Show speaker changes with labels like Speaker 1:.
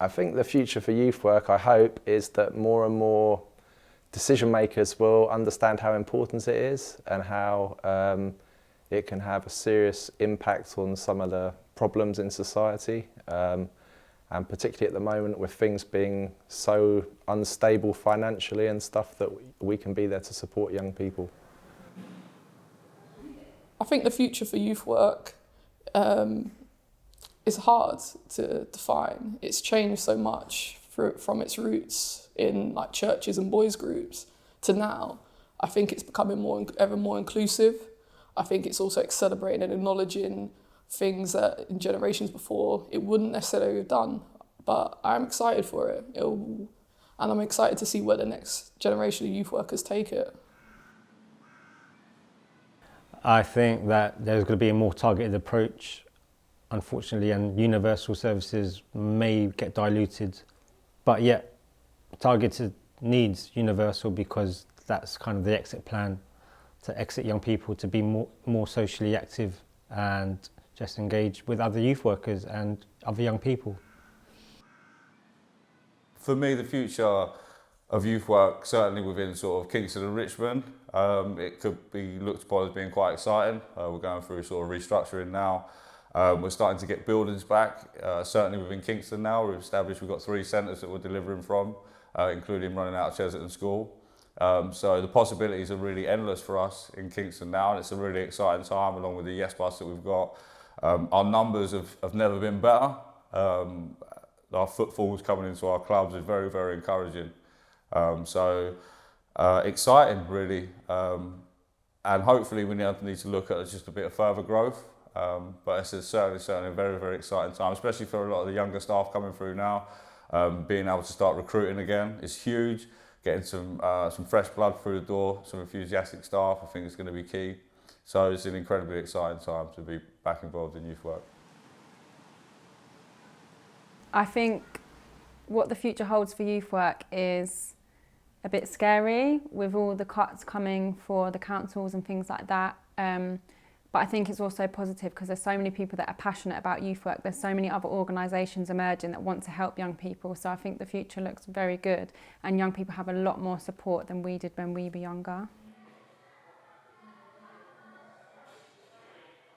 Speaker 1: I think the future for youth work, I hope, is that more and more decision makers will understand how important it is and how it can have a serious impact on some of the problems in society. And particularly at the moment with things being so unstable financially and stuff, that we can be there to support young people.
Speaker 2: I think the future for youth work is hard to define. It's changed so much from its roots in like churches and boys groups to now. I think it's becoming ever more inclusive. I think it's also celebrating and acknowledging things that in generations before it wouldn't necessarily have done. But I'm excited for it. And I'm excited to see where the next generation of youth workers take it.
Speaker 3: I think that there's going to be a more targeted approach, unfortunately, and universal services may get diluted. But yet, targeted needs universal because that's kind of the exit plan, to exit young people to be more socially active and just engage with other youth workers and other young people.
Speaker 4: For me, the future of youth work, certainly within sort of Kingston and Richmond, it could be looked upon as being quite exciting. We're going through sort of restructuring now. We're starting to get buildings back, certainly within Kingston now. We've got 3 centres that we're delivering from, including running out of Chesterton School. So the possibilities are really endless for us in Kingston now, and it's a really exciting time along with the Yes Bus that we've got. Our numbers have never been better. Our footfalls coming into our clubs is very, very encouraging. So exciting, really. And hopefully we need to look at just a bit of further growth. But it's certainly a very, very exciting time, especially for a lot of the younger staff coming through now. Being able to start recruiting again is huge. Getting some fresh blood through the door, some enthusiastic staff, I think is going to be key. So it's an incredibly exciting time to be back involved in youth work.
Speaker 5: I think what the future holds for youth work is a bit scary with all the cuts coming for the councils and things like that. But I think it's also positive because there's so many people that are passionate about youth work. There's so many other organisations emerging that want to help young people. So I think the future looks very good and young people have a lot more support than we did when we were younger.